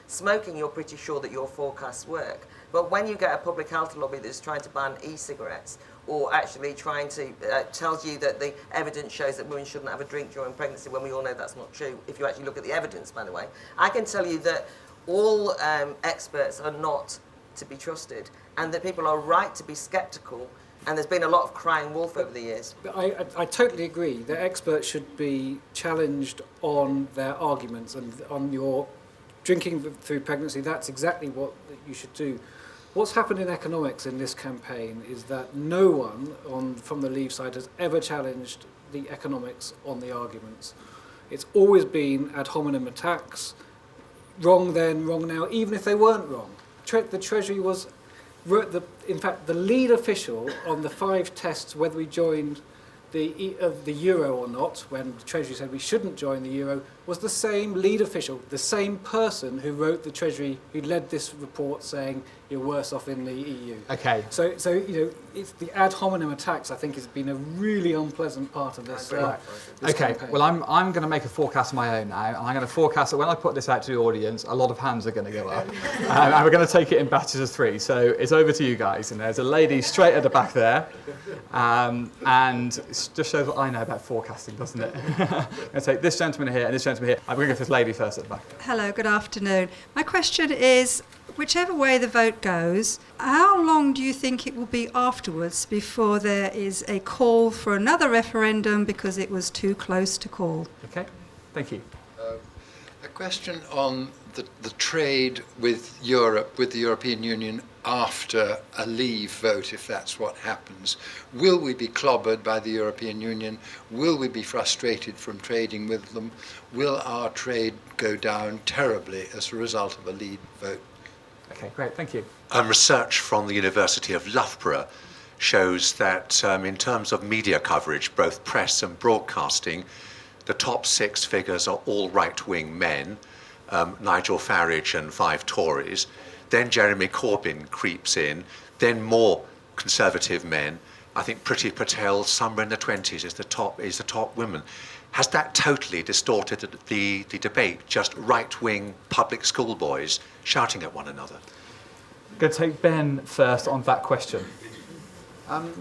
smoking, you're pretty sure that your forecasts work. But when you get a public health lobby that's trying to ban e-cigarettes, or actually trying to tells you that the evidence shows that women shouldn't have a drink during pregnancy, when we all know that's not true, if you actually look at the evidence, by the way. I can tell you that all experts are not to be trusted, and that people are right to be sceptical, and there's been a lot of crying wolf over the years. But I totally agree that experts should be challenged on their arguments, and on your drinking through pregnancy, that's exactly what you should do. What's happened in economics in this campaign is that no one from the Leave side has ever challenged the economics on the arguments. It's always been ad hominem attacks, wrong then, wrong now, even if they weren't wrong. The Treasury was, in fact, the lead official on the 5 tests whether we joined the euro or not, when the Treasury said we shouldn't join the euro, was the same lead official, the same person who wrote the Treasury, who led this report saying you're worse off in the EU. Okay. So it's the ad hominem attacks, I think, has been a really unpleasant part of this. This campaign. Well, I'm going to make a forecast of my own now, and I'm going to forecast that when I put this out to the audience, a lot of hands are going to go up, and we're going to take it in batches of 3. So it's over to you guys, and there's a lady straight at the back there, and it just shows what I know about forecasting, doesn't it? I'm going to take this gentleman here and this gentleman here. I'm going to go for this lady first at the back. Hello, good afternoon. My question is, whichever way the vote goes, how long do you think it will be afterwards before there is a call for another referendum because it was too close to call? Okay, thank you. A question on the trade with Europe, with the European Union after a leave vote, if that's what happens. Will we be clobbered by the European Union? Will we be frustrated from trading with them? Will our trade go down terribly as a result of a leave vote? Okay, great, thank you. Research from the University of Loughborough shows that in terms of media coverage, both press and broadcasting, the top 6 figures are all right-wing men, Nigel Farage and 5 Tories. Then Jeremy Corbyn creeps in, then more conservative men. I think Priti Patel, somewhere in the 20s, is the top woman. Has that totally distorted the debate, just right-wing public school boys shouting at one another? I'm going to take Ben first on that question.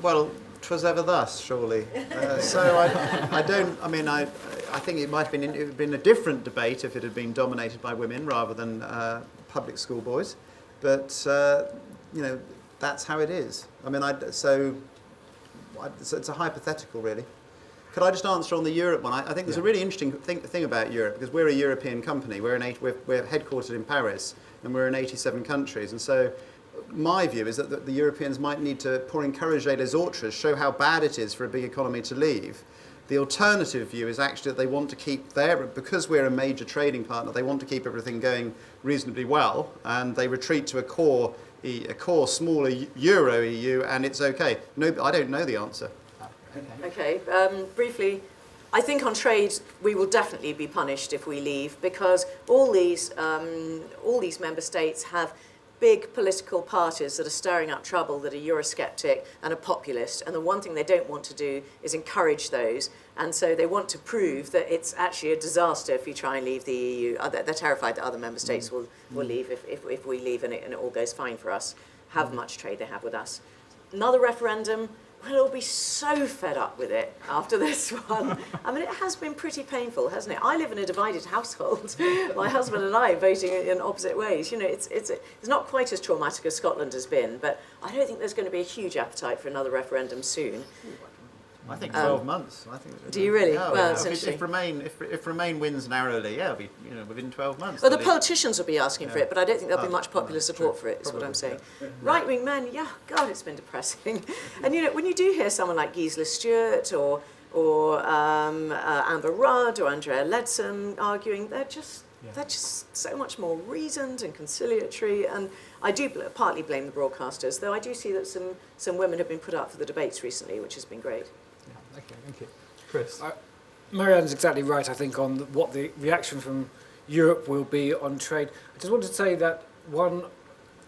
Well, 'twas ever thus, surely. I think it might have been a different debate if it had been dominated by women rather than public school boys. But, that's how it is. So it's a hypothetical, really. Could I just answer on the Europe one? I think there's a really interesting thing about Europe, because we're a European company. We're headquartered in Paris, and we're in 87 countries. And so my view is that the Europeans might need to, pour encourager les autres, show how bad it is for a big economy to leave. The alternative view is actually that they want to keep because we're a major trading partner, they want to keep everything going reasonably well, and they retreat to a core smaller Euro EU, and it's okay. No, I don't know the answer. Okay, briefly, I think on trade we will definitely be punished if we leave, because all these member states have big political parties that are stirring up trouble, that are Eurosceptic and are populist, and the one thing they don't want to do is encourage those, and so they want to prove that it's actually a disaster if you try and leave the EU. They're terrified that other member states will leave if we leave and it all goes fine for us, how much trade they have with us. Another referendum, we'll all be so fed up with it after this one. I mean, it has been pretty painful, hasn't it? I live in a divided household. My husband and I voting in opposite ways. You know, it's not quite as traumatic as Scotland has been, but I don't think there's going to be a huge appetite for another referendum soon. I think 12 months. I think. Do you really? Yeah, well, it's if Remain wins narrowly, it'll be within 12 months. Well, the politicians will be asking for it, but I don't think there'll be much popular support for it. Is what I'm saying. Right-wing men, yeah, God, it's been depressing. And when you do hear someone like Gisela Stewart or Amber Rudd or Andrea Leadsom arguing, they're just so much more reasoned and conciliatory. And I do partly blame the broadcasters, though I do see that some women have been put up for the debates recently, which has been great. Yeah, okay, thank you. Chris? Mary Ann's exactly right, I think, on what the reaction from Europe will be on trade. I just wanted to say that one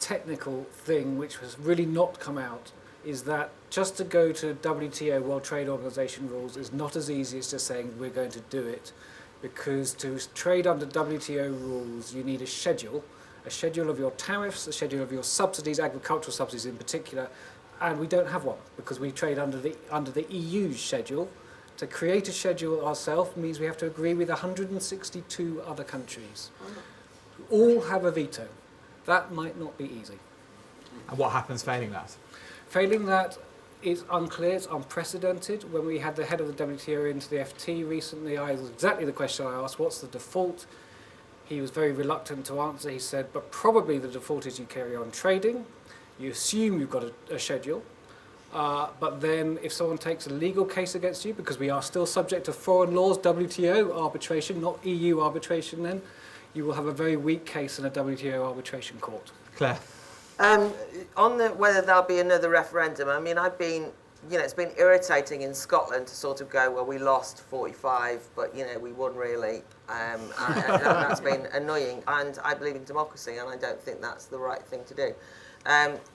technical thing which has really not come out is that just to go to WTO, World Trade Organization rules, is not as easy as just saying we're going to do it. Because to trade under WTO rules, you need a schedule of your tariffs, a schedule of your subsidies, agricultural subsidies in particular, and we don't have one because we trade under the EU's schedule. To create a schedule ourselves means we have to agree with 162 other countries. All have a veto. That might not be easy. And what happens failing that? Failing that is unclear, it's unprecedented. When we had the head of the WTO into the FT recently, I was exactly the question I asked, what's the default? He was very reluctant to answer. He said, but probably the default is you carry on trading, you assume you've got a schedule, but then if someone takes a legal case against you, because we are still subject to foreign laws, WTO arbitration, not EU arbitration then, you will have a very weak case in a WTO arbitration court. Claire? On whether there'll be another referendum, I mean, it's been irritating in Scotland to sort of go, well, we lost 45, but, we won really. And that's been annoying. And I believe in democracy, and I don't think that's the right thing to do.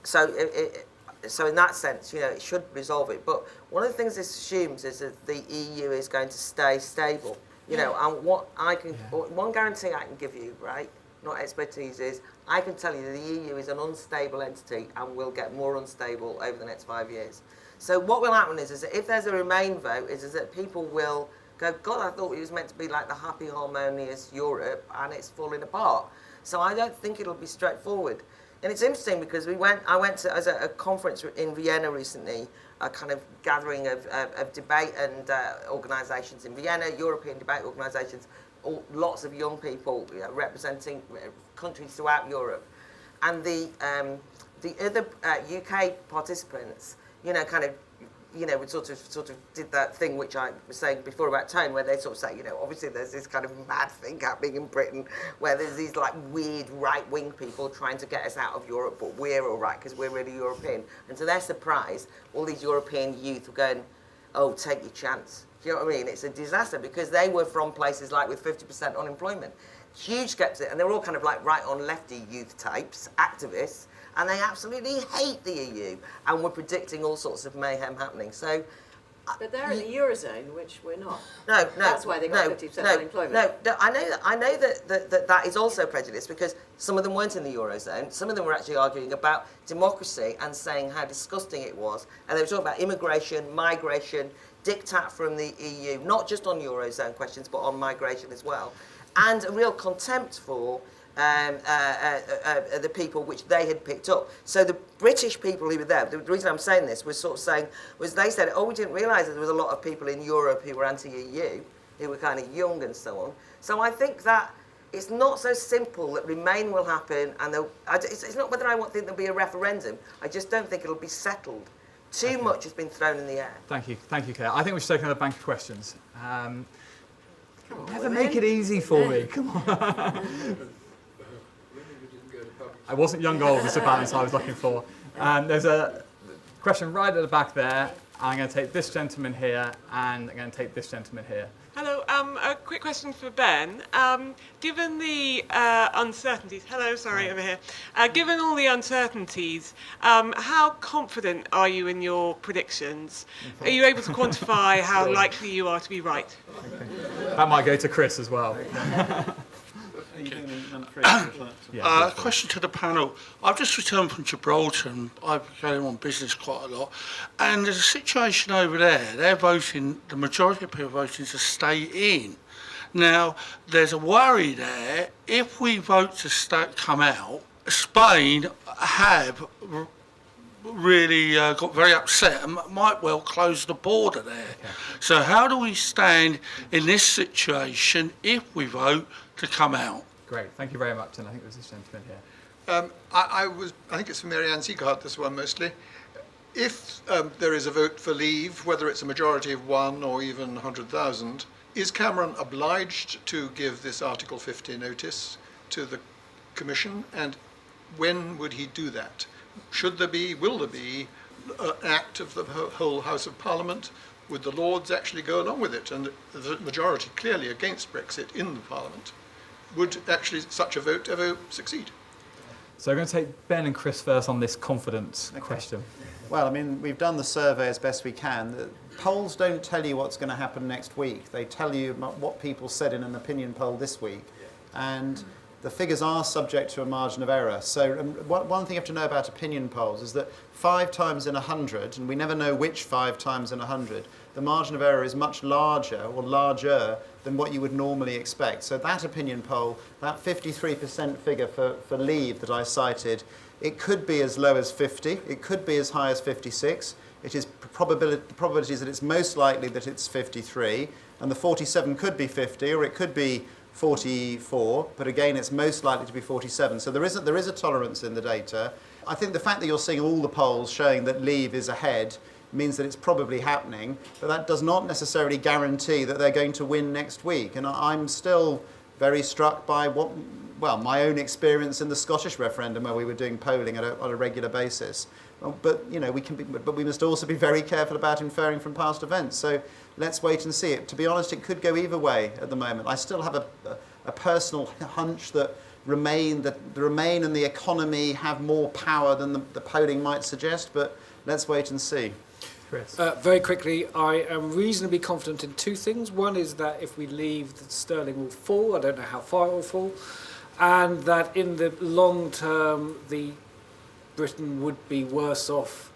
So in that sense, it should resolve it. But one of the things this assumes is that the EU is going to stay stable. And one guarantee I can give you, right, not expertise, is I can tell you that the EU is an unstable entity and will get more unstable over the next 5 years. So what will happen is that if there's a Remain vote, is that people will go, God, I thought it was meant to be like the happy, harmonious Europe, and it's falling apart. So I don't think it'll be straightforward. And it's interesting because I went to as a conference in Vienna recently, a kind of gathering of debate and organisations in Vienna, European debate organisations, lots of young people representing countries throughout Europe, and the other UK participants, would sort of did that thing which I was saying before about tone, where they sort of say, obviously there's this kind of mad thing happening in Britain, where there's these like weird right-wing people trying to get us out of Europe, but we're all right because we're really European. And to their surprise, all these European youth were going, oh, take your chance. Do you know what I mean? It's a disaster because they were from places like with 50% unemployment. Huge skeptics, and they're all kind of like right on lefty youth types, activists, and they absolutely hate the EU and were predicting all sorts of mayhem happening. So, but they're in the Eurozone, which we're not. No. That's why they got 50% unemployment. No, I know that is also prejudice because some of them weren't in the Eurozone. Some of them were actually arguing about democracy and saying how disgusting it was. And they were talking about immigration, migration, diktat from the EU, not just on Eurozone questions, but on migration as well. And a real contempt for the people which they had picked up. So the British people who were there, the reason I'm saying this was they said, oh, we didn't realise that there was a lot of people in Europe who were anti-EU, who were kind of young and so on. So I think that it's not so simple that Remain will happen, and it's not whether I think there'll be a referendum, I just don't think it'll be settled. Too much has been thrown in the air. Thank you, Claire. I think we should take another bank of questions. Never women. make it easy for me, come on. I wasn't young old, was the balance I was looking for. There's a question right at the back there. I'm going to take this gentleman here, and I'm going to take this gentleman here. Hello. A quick question for Ben. Given the uncertainties, over here. Given all the uncertainties, how confident are you in your predictions? Are you able to quantify how likely you are to be right? That might go to Chris as well. Question to the panel. I've just returned from Gibraltar and I've been on business quite a lot. And there's a situation over there. They're voting, the majority of people are voting to stay in. Now, there's a worry there. If we vote to come out, Spain have really got very upset and might well close the border there. Okay. So how do we stand in this situation if we vote to come out? Great, thank you very much. And I think there's this gentleman here. I think it's for Mary Ann Sieghart, this one mostly. If there is a vote for leave, whether it's a majority of 1 or even 100,000, is Cameron obliged to give this Article 50 notice to the Commission? And when would he do that? Will there be an act of the whole House of Parliament? Would the Lords actually go along with it? And the majority clearly against Brexit in the Parliament. Would actually such a vote ever succeed? So I'm going to take Ben and Chris first on this confidence question. Well, I mean, we've done the survey as best we can. The polls don't tell you what's going to happen next week. They tell you what people said in an opinion poll this week. And the figures are subject to a margin of error. So one thing you have to know about opinion polls is that 5 times in 100, and we never know which 5 times in 100, the margin of error is much larger or larger than what you would normally expect. So that opinion poll, that 53% figure for leave that I cited, it could be as low as 50, it could be as high as 56. It is the probability is that it's most likely that it's 53, and the 47 could be 50, or it could be 44, but again, it's most likely to be 47. So there is a tolerance in the data. I think the fact that you're seeing all the polls showing that leave is ahead means that it's probably happening, but that does not necessarily guarantee that they're going to win next week. And I'm still very struck by my own experience in the Scottish referendum, where we were doing polling on a regular basis. But we must also be very careful about inferring from past events. So let's wait and see. To be honest, it could go either way at the moment. I still have a personal hunch that the Remain and the economy have more power than the polling might suggest, but let's wait and see. Chris. Very quickly, I am reasonably confident in 2 things. One is that if we leave, the sterling will fall. I don't know how far it will fall. And that in the long term, Britain would be worse off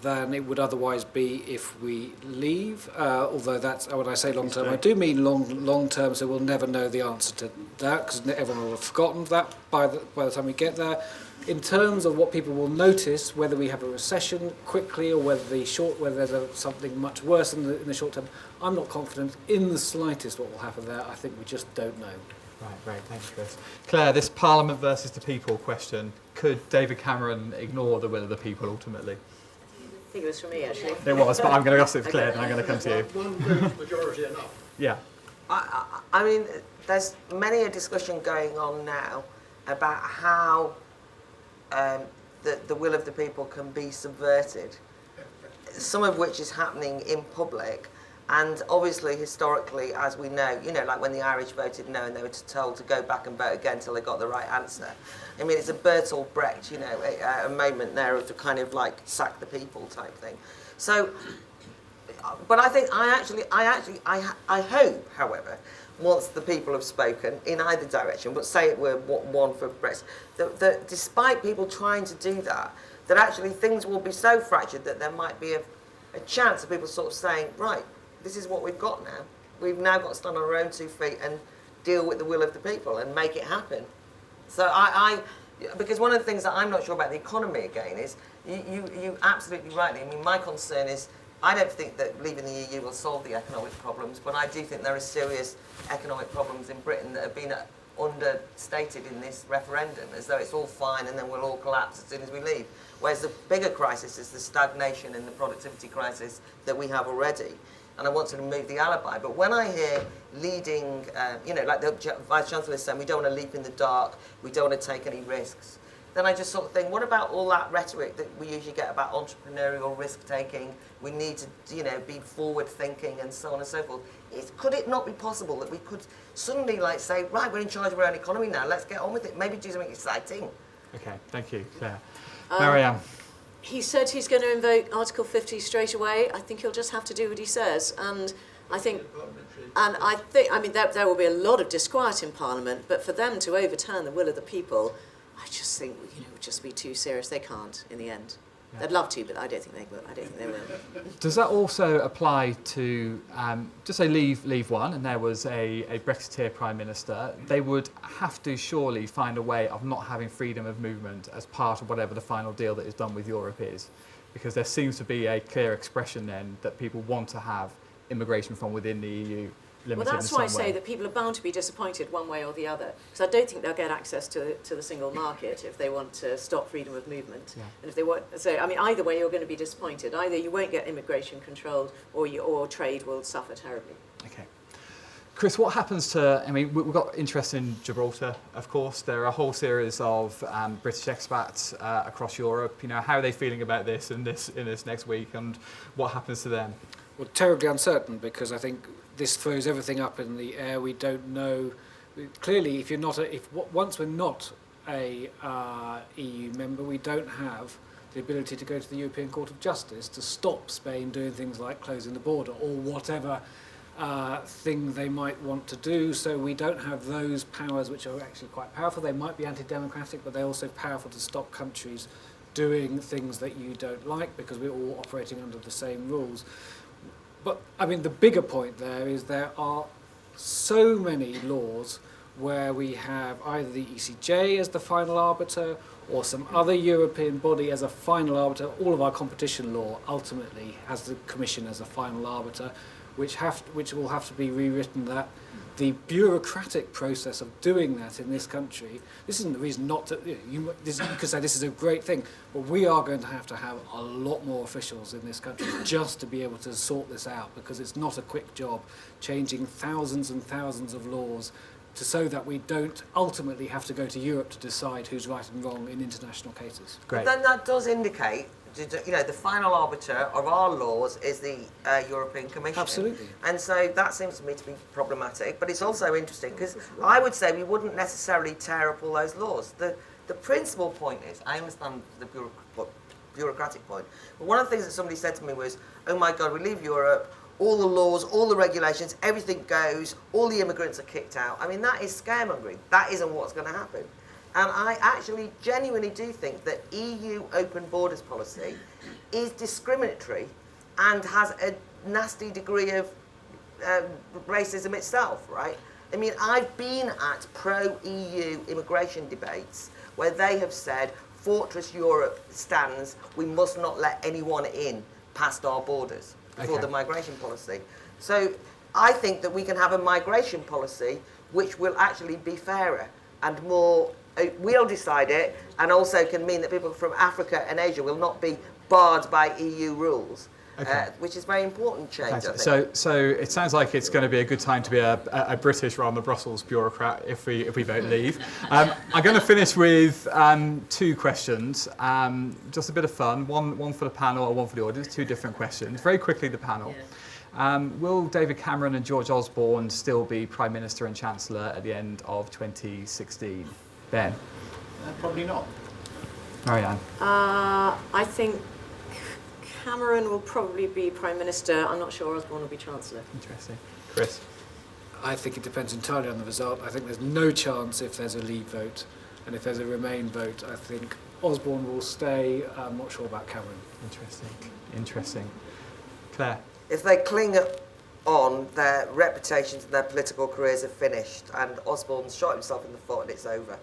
than it would otherwise be if we leave. Although that's, when I say long term, I do mean long term, so we'll never know the answer to that, because everyone will have forgotten that by the time we get there. In terms of what people will notice, whether we have a recession quickly or whether there's something much worse in the short term, I'm not confident in the slightest what will happen there. I think we just don't know. Right, thank you, Chris. Claire, this Parliament versus the people question, could David Cameron ignore the will of the people ultimately? I think it was for me, actually. It was, but I'm going to ask it to Claire, and I'm going to come to you. One vote majority enough? Yeah. I mean, there's many a discussion going on now about how the will of the people can be subverted, some of which is happening in public. And obviously, historically, as we know, like when the Irish voted no and they were told to go back and vote again until they got the right answer. I mean, it's a Bertolt Brecht, a moment there of the kind of like sack the people type thing. So, but I think I hope, however, once the people have spoken in either direction, but say it were one for Brexit, that despite people trying to do that, that actually things will be so fractured that there might be a chance of people sort of saying, right, this is what we've got now. We've now got to stand on our own 2 feet and deal with the will of the people and make it happen. So because one of the things that I'm not sure about the economy again is, you absolutely rightly, I mean, my concern is, I don't think that leaving the EU will solve the economic problems, but I do think there are serious economic problems in Britain that have been understated in this referendum, as though it's all fine and then we'll all collapse as soon as we leave. Whereas the bigger crisis is the stagnation and the productivity crisis that we have already. And I want to remove the alibi. But when I hear leading, like the Vice-Chancellor is saying, we don't want to leap in the dark, we don't want to take any risks. then I just sort of think, what about all that rhetoric that we usually get about entrepreneurial risk-taking? We need to, be forward-thinking and so on and so forth. Could it not be possible that we could suddenly, say, right, we're in charge of our own economy now, let's get on with it, maybe do something exciting? Okay, thank you, Claire. Mary Ann. He said he's going to invoke Article 50 straight away. I think he'll just have to do what he says. And I think, there will be a lot of disquiet in Parliament, but for them to overturn the will of the people, I just think, it would just be too serious. They can't, in the end. Yeah. They'd love to, but I don't think they will. Does that also apply to, just say leave one, and there was a Brexiteer Prime Minister, they would have to surely find a way of not having freedom of movement as part of whatever the final deal that is done with Europe is. Because there seems to be a clear expression then that people want to have immigration from within the EU. Well, that's why I say that people are bound to be disappointed one way or the other. Because I don't think they'll get access to the single market if they want to stop freedom of movement. Yeah. And if they want, either way, you're going to be disappointed. Either you won't get immigration controlled, or trade will suffer terribly. Okay. Chris, what happens to? We've got interest in Gibraltar, of course. There are a whole series of British expats across Europe. How are they feeling about this in this next week, and what happens to them? Well, terribly uncertain, because I think this throws everything up in the air. We don't know. Clearly, once we're not a EU member, we don't have the ability to go to the European Court of Justice to stop Spain doing things like closing the border or whatever thing they might want to do. So we don't have those powers, which are actually quite powerful. They might be anti-democratic, but they're also powerful to stop countries doing things that you don't like, because we're all operating under the same rules. But, the bigger point there is there are so many laws where we have either the ECJ as the final arbiter or some other European body as a final arbiter. All of our competition law ultimately has the Commission as a final arbiter, which will have to be rewritten. That the bureaucratic process of doing that in this country, this isn't the reason not to, you could say this is a great thing, but we are going to have a lot more officials in this country just to be able to sort this out, because it's not a quick job changing thousands and thousands of laws so that we don't ultimately have to go to Europe to decide who's right and wrong in international cases. Great. But then that does indicate, the final arbiter of our laws is the European Commission. Absolutely. And so that seems to me to be problematic, but it's also interesting, because I would say we wouldn't necessarily tear up all those laws. The principal point is, I understand the bureaucratic point, but one of the things that somebody said to me was, oh my God, we leave Europe, all the laws, all the regulations, everything goes, all the immigrants are kicked out. That is scaremongering. That isn't what's going to happen. And I actually genuinely do think that EU open borders policy is discriminatory and has a nasty degree of racism itself, right? I've been at pro-EU immigration debates where they have said, Fortress Europe stands, we must not let anyone in past our borders for the migration policy. So I think that we can have a migration policy which will actually be fairer and more. We'll decide it, and also can mean that people from Africa and Asia will not be barred by EU rules, which is a very important change, I think. So it sounds like it's going to be a good time to be a British rather than a Brussels bureaucrat if we vote leave. I'm going to finish with two questions, just a bit of fun, one for the panel or one for the audience, two different questions. Very quickly, the panel. Will David Cameron and George Osborne still be Prime Minister and Chancellor at the end of 2016? Ben? Probably not. Mary Ann? I think Cameron will probably be Prime Minister. I'm not sure Osborne will be Chancellor. Interesting. Chris? I think it depends entirely on the result. I think there's no chance if there's a leave vote, and if there's a remain vote, I think Osborne will stay. I'm not sure about Cameron. Interesting. Claire? If they cling on, their reputations and their political careers are finished, and Osborne's shot himself in the foot and it's over.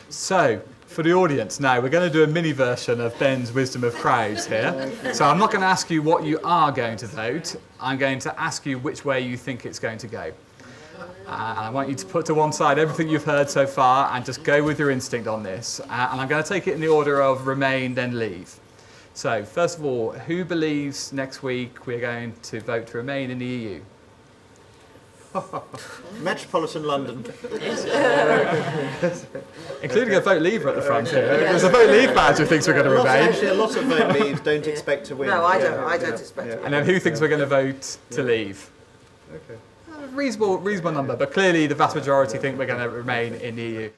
So, for the audience now, we're going to do a mini version of Ben's Wisdom of Crowds here. So I'm not going to ask you what you are going to vote. I'm going to ask you which way you think it's going to go. And I want you to put to one side everything you've heard so far and just go with your instinct on this. And I'm going to take it in the order of Remain, then Leave. So, first of all, who believes next week we're going to vote to remain in the EU? Metropolitan London. Including a vote leaver at the front here. There's a vote leave badge who thinks we're going to remain. Actually, a lot of vote leaves don't expect to win. No, I don't expect to win. And then who thinks we're going to vote to leave? Okay. Reasonable number, but clearly the vast majority think we're going to remain in the EU.